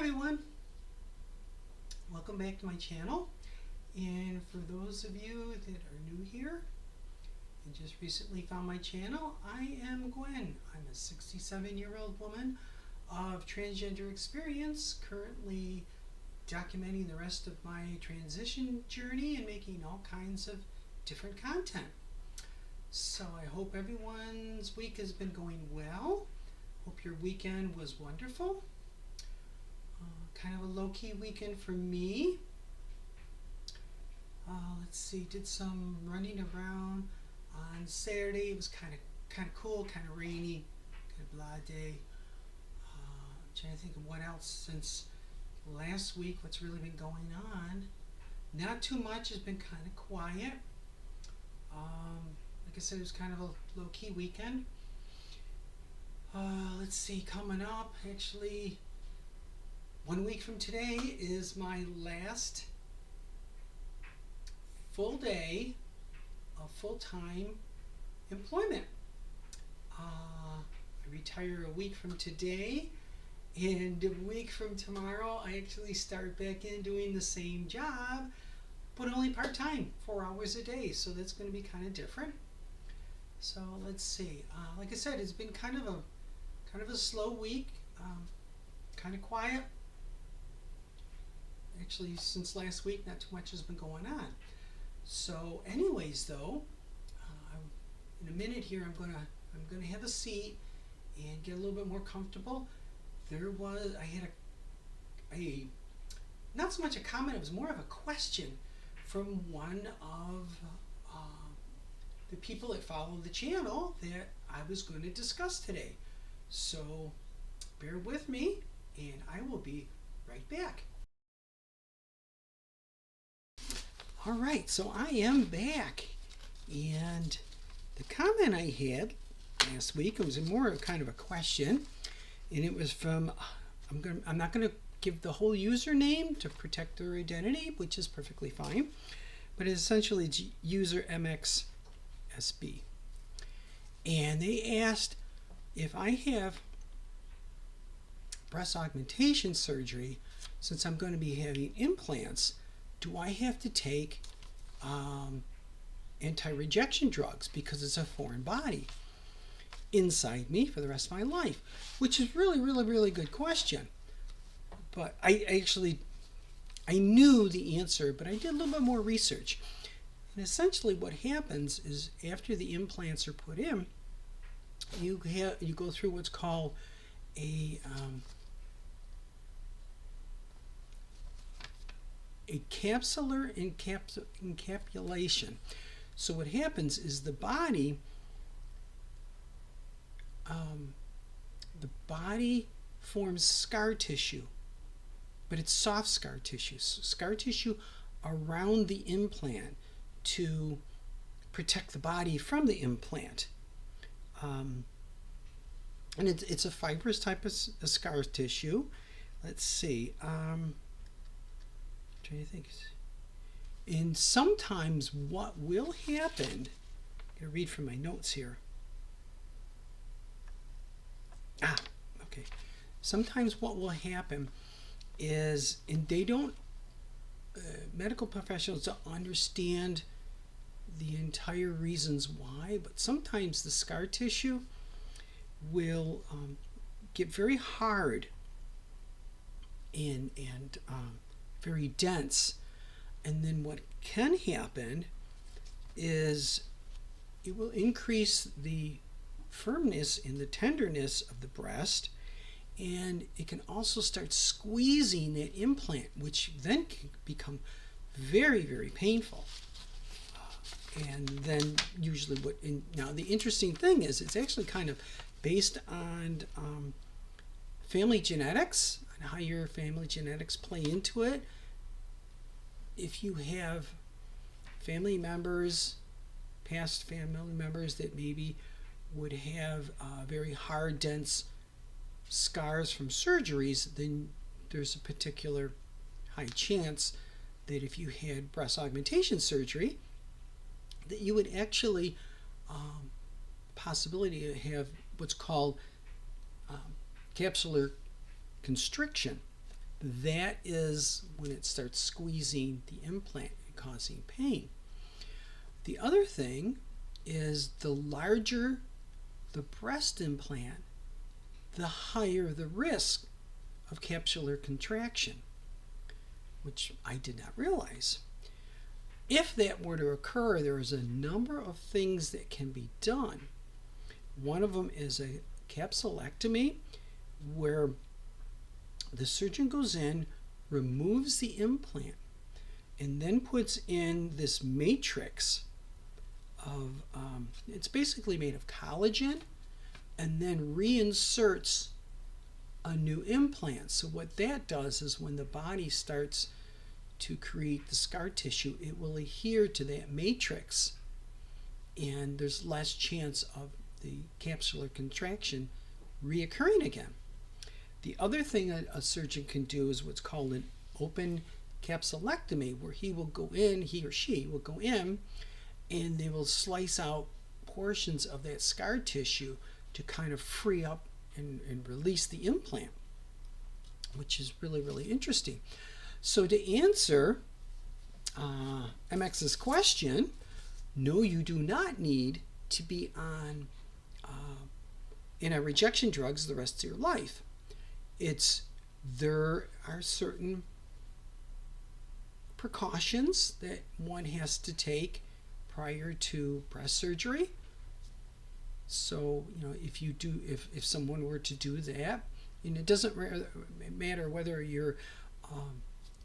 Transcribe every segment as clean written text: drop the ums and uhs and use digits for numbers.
everyone, welcome back to my channel. And for those of you that are new here and just recently found my channel, I am Gwen. I'm a 67-year-old woman of transgender experience, currently documenting the rest of my transition journey and making all kinds of different content. So I hope everyone's week has been going well. Hope your weekend was wonderful. Kind of a low-key weekend for me. Let's see, did some running around on Saturday. It was kind of cool, kind of rainy, kind of blah day. I'm trying to think of what else since last week. What's really been going on? Not too much. Has been kind of quiet. Like I said, it was kind of a low-key weekend. Let's see, coming up, actually, 1 week from today is my last full day of full-time employment. I retire a week from today, and a week from tomorrow I actually start back in doing the same job, but only part-time, 4 hours a day, so that's going to be kind of different. So let's see. Like I said, it's been kind of a slow week, kind of quiet. Actually, since last week, not too much has been going on. So, anyways, though, in a minute here, I'm gonna have a seat and get a little bit more comfortable. I had a not so much a comment; it was more of a question from one of the people that follow the channel that I was going to discuss today. So, bear with me, and I will be right back. All right, so I am back, and the comment I had last week, it was more of kind of a question, and it was from, I'm not going to give the whole username to protect their identity, which is perfectly fine, but it's essentially user MXSB, and they asked if I have breast augmentation surgery, since I'm going to be having implants, do I have to take anti-rejection drugs because it's a foreign body inside me for the rest of my life? Which is really good question. But I knew the answer, but I did a little bit more research. And essentially what happens is after the implants are put in, you go through what's called a capsular encapsulation. So what happens is the body forms scar tissue, but it's soft scar tissue. So scar tissue around the implant to protect the body from the implant. And it's a fibrous type of scar tissue. Let's see. Trying to think. And sometimes what will happen, I'm going to read from my notes here. Okay. Sometimes what will happen is, and they don't, medical professionals don't understand the entire reasons why, but sometimes the scar tissue will get very hard and very dense, and then what can happen is it will increase the firmness and the tenderness of the breast, and it can also start squeezing that implant, which then can become very painful. And then usually now the interesting thing is it's actually kind of based on family genetics, and how your family genetics play into it. If you have family members, past family members that maybe would have very hard, dense scars from surgeries, then there's a particular high chance that if you had breast augmentation surgery, that you would actually possibility to have what's called capsular constriction. that is when it starts squeezing the implant and causing pain. The other thing is the larger the breast implant, the higher the risk of capsular contraction, which I did not realize. If that were to occur, there is a number of things that can be done. One of them is a capsulectomy, where the surgeon goes in, removes the implant, and then puts in this matrix of, it's basically made of collagen, and then reinserts a new implant. So what that does is when the body starts to create the scar tissue, it will adhere to that matrix, and there's less chance of the capsular contraction reoccurring again. The other thing that a surgeon can do is what's called an open capsulectomy, where he or she will go in, and they will slice out portions of that scar tissue to kind of free up and release the implant, which is really, really interesting. So to answer MX's question, no, you do not need to be on anti-rejection drugs the rest of your life. There are certain precautions that one has to take prior to breast surgery. So, if someone were to do that, and it doesn't matter whether you're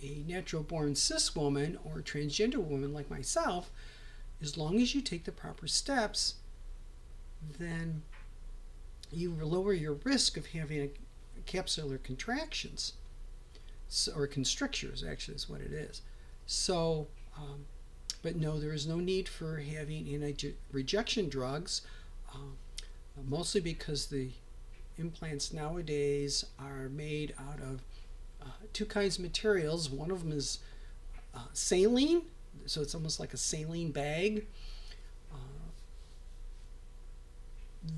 a natural-born cis woman or a transgender woman like myself, as long as you take the proper steps, then you lower your risk of having capsular contractions, or constrictures, actually is what it is. So, but no, there is no need for having anti-rejection drugs, mostly because the implants nowadays are made out of two kinds of materials. One of them is saline, so it's almost like a saline bag.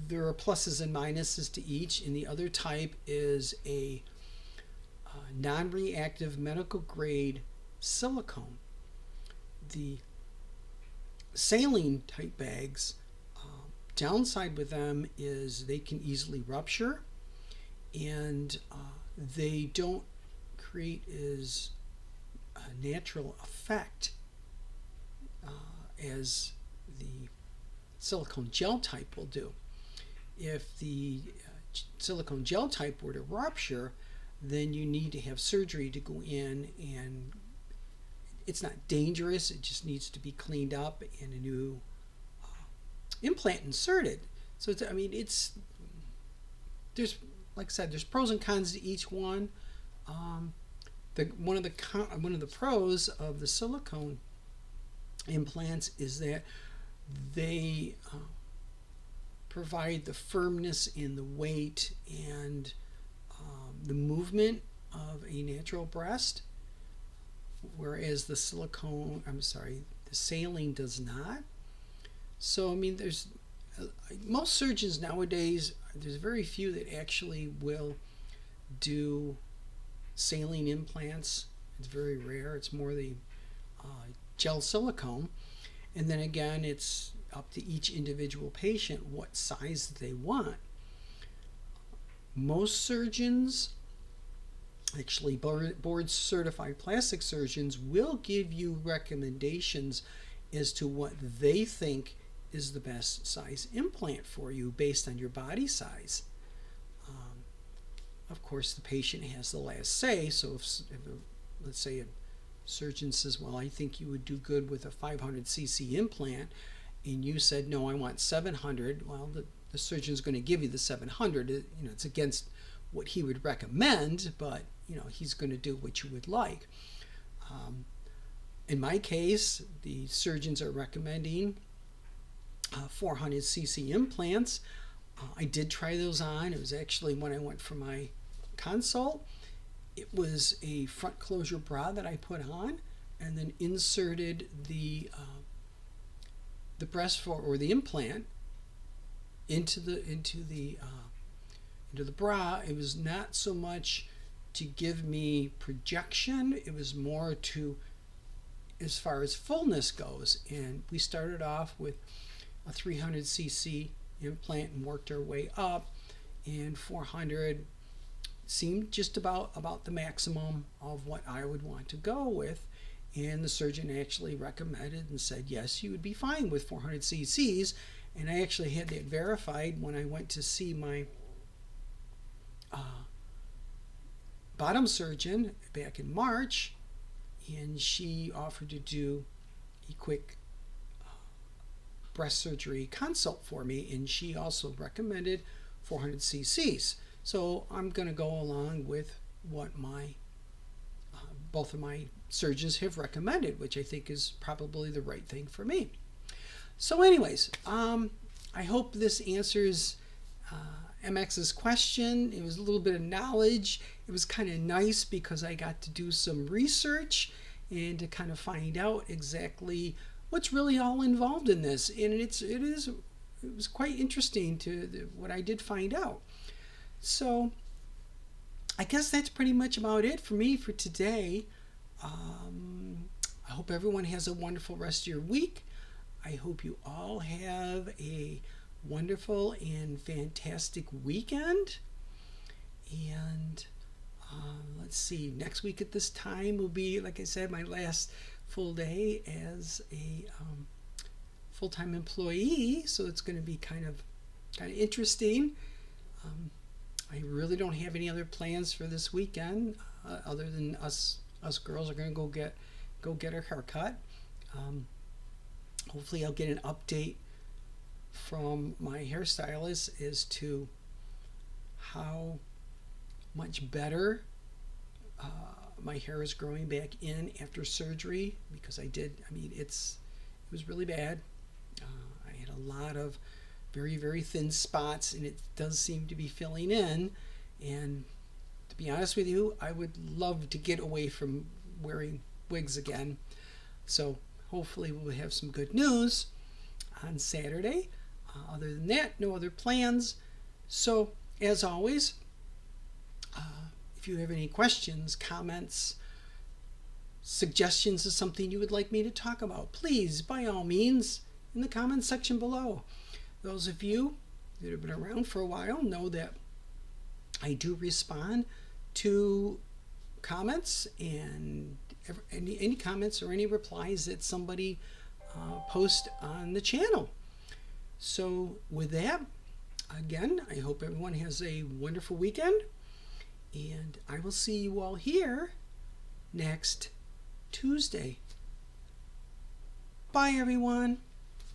There are pluses and minuses to each, and the other type is a non-reactive medical grade silicone. The saline type bags, downside with them is they can easily rupture, and they don't create as a natural effect as the silicone gel type will do. If the silicone gel type were to rupture, then you need to have surgery to go in, and it's not dangerous, it just needs to be cleaned up and a new implant inserted. So there's, like I said, there's pros and cons to each one. One of the pros of the silicone implants is that they provide the firmness in the weight and the movement of a natural breast, whereas the saline does not. So there's most surgeons nowadays, there's very few that actually will do saline implants. It's very rare. It's more the gel silicone, and then again, it's up to each individual patient what size they want. Most surgeons, actually board certified plastic surgeons, will give you recommendations as to what they think is the best size implant for you based on your body size. Of course, the patient has the last say, so if let's say a surgeon says, well, I think you would do good with a 500cc implant, and you said, no, I want 700, well, the surgeon's going to give you the 700. It's against what he would recommend, but he's going to do what you would like. In my case, the surgeons are recommending 400cc implants. I did try those on. It was actually when I went for my consult. It was a front closure bra that I put on, and then inserted the breast or the implant into the bra. It was not so much to give me projection. It was more to, as far as fullness goes. And we started off with a 300cc implant and worked our way up. And 400 seemed just about the maximum of what I would want to go with. And the surgeon actually recommended and said, yes, you would be fine with 400 cc's. And I actually had that verified when I went to see my bottom surgeon back in March. And she offered to do a quick breast surgery consult for me. And she also recommended 400 cc's. So I'm going to go along with what my both of my surgeons have recommended, which I think is probably the right thing for me. So anyways, I hope this answers MX's question. It was a little bit of knowledge. It was kind of nice because I got to do some research and to kind of find out exactly what's really all involved in this. And it was quite interesting to what I did find out. So I guess that's pretty much about it for me for today. I hope everyone has a wonderful rest of your week. I hope you all have a wonderful and fantastic weekend. And let's see, next week at this time will be, like I said, my last full day as a full-time employee. So it's going to be kind of interesting. I really don't have any other plans for this weekend other than us girls are going to go get our haircut. Hopefully I'll get an update from my hairstylist as to how much better my hair is growing back in after surgery, because it was really bad. I had a lot of very, very thin spots, and it does seem to be filling in. And to be honest with you, I would love to get away from wearing wigs again. So hopefully we'll have some good news on Saturday. Other than that, no other plans. So as always, if you have any questions, comments, suggestions of something you would like me to talk about, please, by all means, in the comments section below. Those of you that have been around for a while know that I do respond to comments and any comments or any replies that somebody posts on the channel. So with that, again, I hope everyone has a wonderful weekend, and I will see you all here next Tuesday. Bye, everyone.